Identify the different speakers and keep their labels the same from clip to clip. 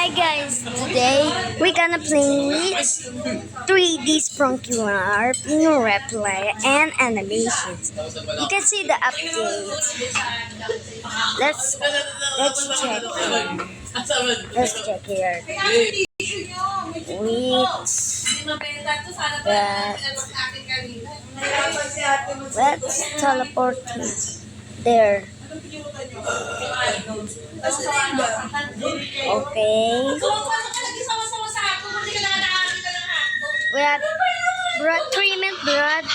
Speaker 1: Hi guys, today we're gonna play with 3D Sprunky Warp, new replay, and animations. You can see the updates. Let's check here. Let's check here. Let's teleport there. Okay. We have broad treatment, broad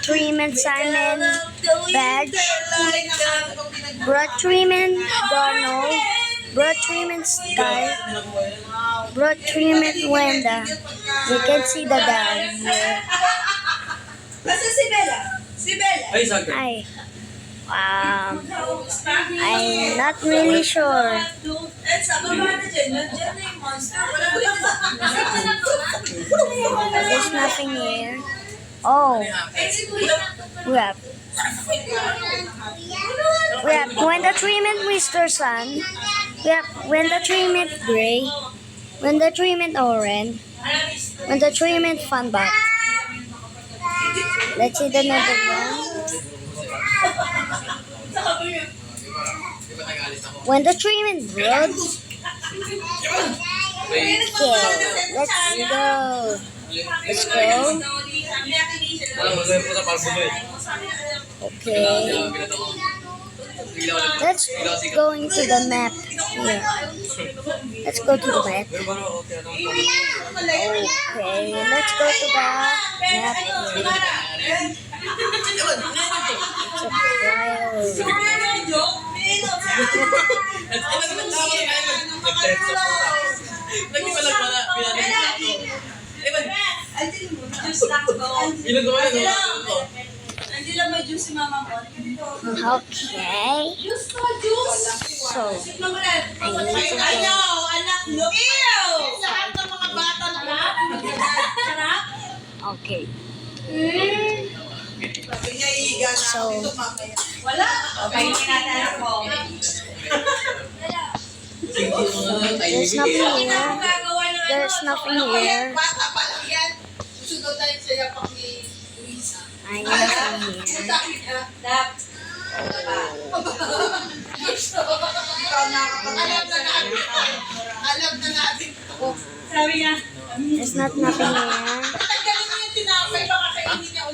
Speaker 1: treatment, Simon, badge, broad treatment, Donald, broad treatment, Sky, broad treatment, Wenda. You can see the down here. Hi. I'm not really sure. There's nothing here. Oh, we have when the treatment Mr. Sun. We have when the treatment gray. When the treatment orange. When the treatment Funbot. Let's see the another one. When the treatment broad. Okay, let's go. Let's go. Okay. Let's go into the map here. Let's go to the map. Okay, let's go to the map. Okay. So, I need to okay. So, there's nothing here. There's nothing here. I nothing here. There's nothing here.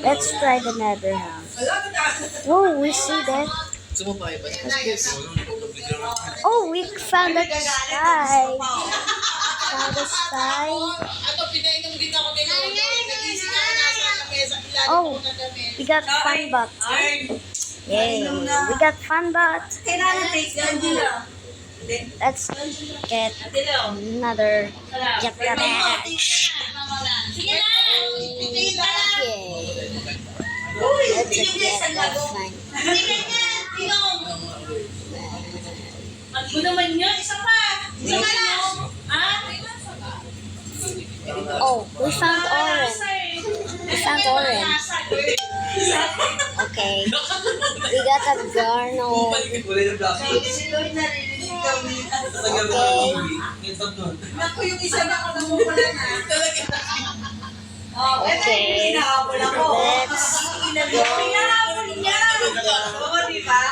Speaker 1: Let's try the nether house. Oh, we see that. Oh, we found the sky. Found the sky. Oh, we got Funbot. Yay, we got Funbot. Let's get another Jackdash. Yay. Let's get that fine. Oh, we found orange. We found orange. Okay. We got a Garno. Okay.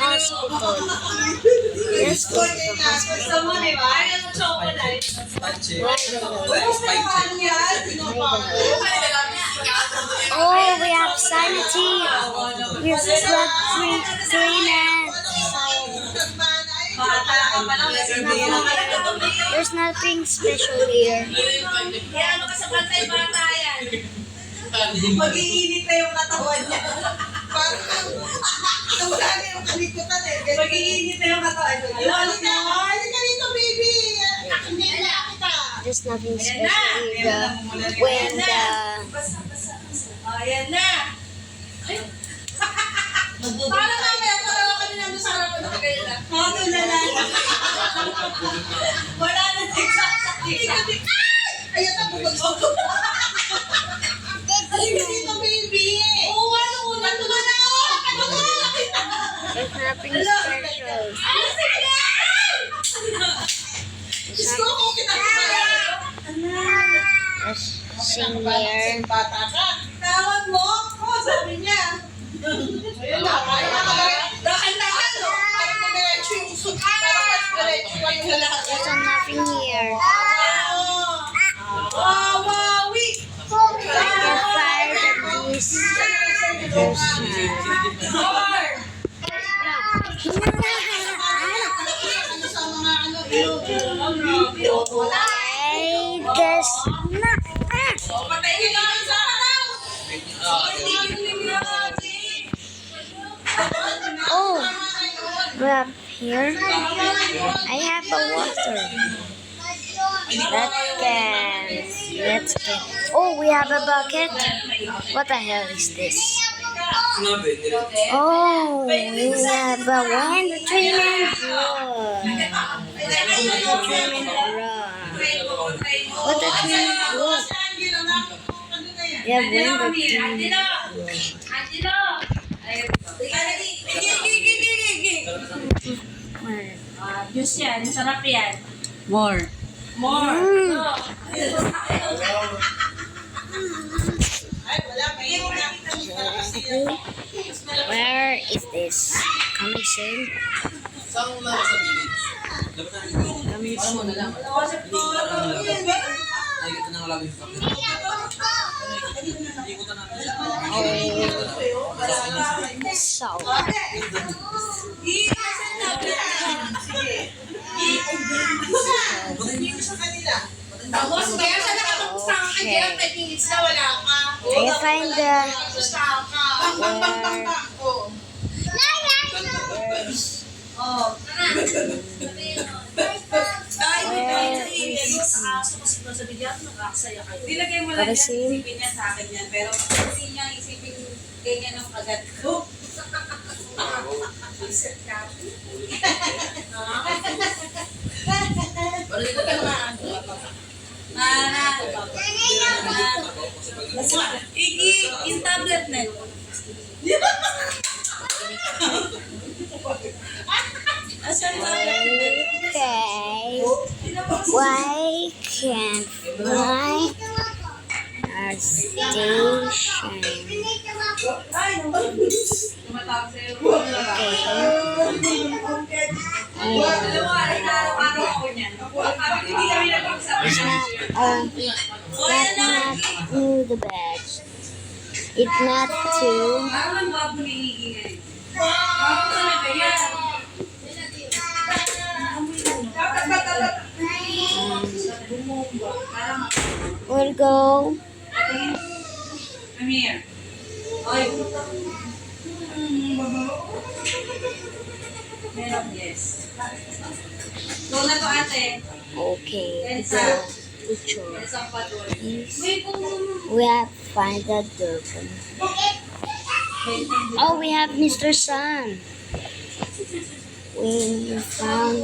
Speaker 1: Let's go. Let's go to the hospital. Oh, we have sanity. We're blood three men. There's nothing special here.
Speaker 2: Mag-iinit na yung katawan niya. Wala na yung kalikutan eh. Mag-iinit na yung katawan niya. Halika dito, baby.
Speaker 1: There's nothing special here. When the...
Speaker 2: Ayan na. Para mamaya, parawa kami nandun sa harapan ng kailan. Matulala. Wala na nagsasakit. Ayan na, bumagsak. Halika dito, baby. Oo, ano? Matulala.
Speaker 1: There's nothing Mr. Shows.
Speaker 2: Diyos ko, kung kinakabayan.
Speaker 1: A singer.
Speaker 2: Bata ka. Tawag mo? Oo, sabi niya. Ayun na, dahan-dahan, no? Parang kumiretso yung usok. Parang mas diretso pa yung lahat.
Speaker 1: There's nothing here.
Speaker 2: Wawawi!
Speaker 1: I can find this person.
Speaker 2: Ano sa mga ano,
Speaker 1: I guess not.
Speaker 2: Patayin lang sa araw!
Speaker 1: Oh, grab here. I have a water. Let's get. Oh, we have a bucket. What the hell is this? Oh, we have a wind treatment rod. What the treatment rod? We have wind treatment rod.
Speaker 3: Juice yan, sarap yan.
Speaker 4: More.
Speaker 3: More.
Speaker 2: Ay, wala. May
Speaker 1: Where is this? Coming soon. Coming soon. So,
Speaker 2: Tapos, kaya sa nakatapusang ka dyan, 5 minutes na wala ka.
Speaker 1: I find the
Speaker 2: Bang, bang, bang, bang, bang. Oh.
Speaker 3: Dilagay mo lang yan,
Speaker 1: Kasi-
Speaker 3: isipin niya sa akin yan. Pero kasi niya isipin ganyan ang agad ko. Isip ka. Iki, yung tablet na yun. Asan tablet na yun?
Speaker 1: okay. Why can't find our station?
Speaker 3: Tumatawag sa'yo.
Speaker 1: Okay.
Speaker 3: Araw-araw ako niyan. Hindi kami nag-usap.
Speaker 1: Not to the bed. It's not to.
Speaker 3: Parang ang babo ni Iggy ngayon. Babo talaga yan.
Speaker 1: We'll go.
Speaker 3: Come here. Oy. Meron, yes. Go na to ate.
Speaker 1: Okay.
Speaker 3: Elsa.
Speaker 1: Go. Picture.
Speaker 3: Yes, ang patul.
Speaker 1: Yes.
Speaker 3: Wait, kung
Speaker 1: We have find the dolphin. Oh, we have Mr. Sun. We found.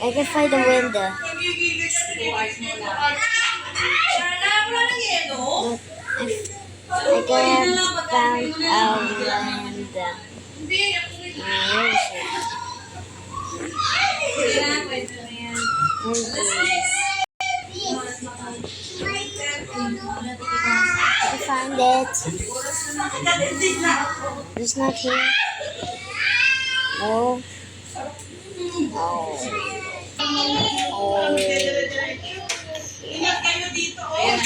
Speaker 1: I can find the window. I can found a window. Where is it?
Speaker 3: kwento na yan.
Speaker 1: Where is it? I found it. It's not here. No. Oh. Oh.
Speaker 2: Ingat kayo dito, oh.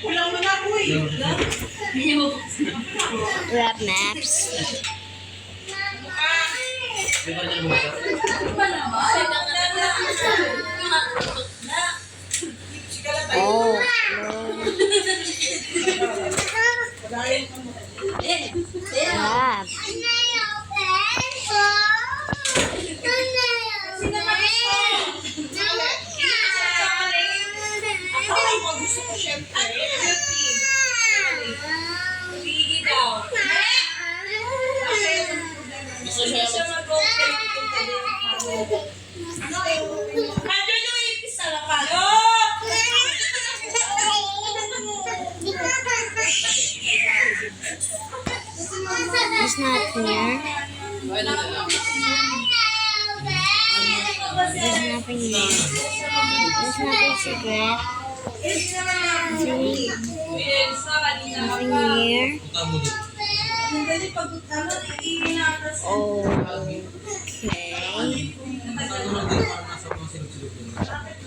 Speaker 2: Kulang mo na, uy.
Speaker 1: Grab maps. Oh. Grab.
Speaker 2: Ay, gusto ko syempre.
Speaker 3: Iggy daw.
Speaker 2: Nandiyan yung ipis sa lakas.
Speaker 1: He's not here. There's nothing here. There's nothing secret. See? Nothing here. Okay.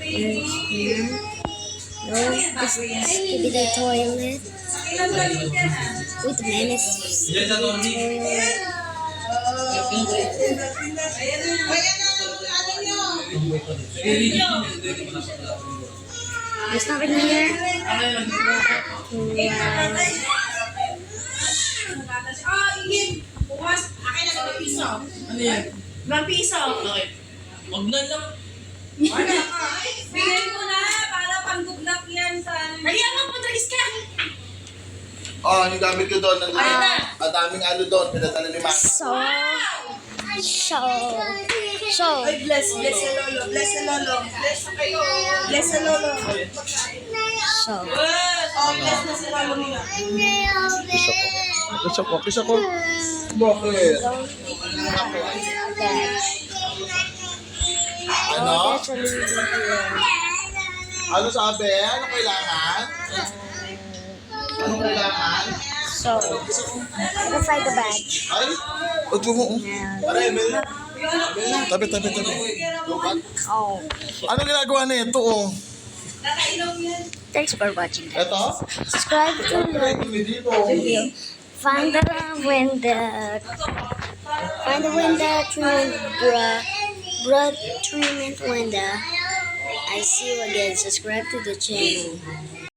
Speaker 1: There's here. No, this could be the toilet. With the menace. Toilet. There's nothing here.
Speaker 2: Bukas, akin na 2 piso.
Speaker 4: Ano yan?
Speaker 2: 2 piso.
Speaker 4: Bakit? Wag na lang.
Speaker 3: Bigay mo na para panggublak yan sa ano.
Speaker 2: Kaya mo, Patrice ka.
Speaker 5: Oh, yung gamit ko doon.
Speaker 2: Ayun na.
Speaker 5: Ang daming ano doon. Pinatala ni Mama.
Speaker 2: Ay, bless sa lolo. Bless sa lolo. Bless sa kayo. Bless sa lolo. Oh, bless na si lolo nila.
Speaker 5: Kiss ako. Kiss ako. Bakit? Ano? Ano sabi? Ano kailangan? Ano kailangan?
Speaker 1: So, let's find the badge.
Speaker 5: Ay? Huwag mo. Pare, Emil. Tabi.
Speaker 1: Oh.
Speaker 5: Ano ginagawa na ito? Oh?
Speaker 1: Thanks for watching.
Speaker 5: Ito?
Speaker 1: Subscribe to the
Speaker 5: Kami dito.
Speaker 1: video. Find the treatment window. I see you again. Subscribe to the channel.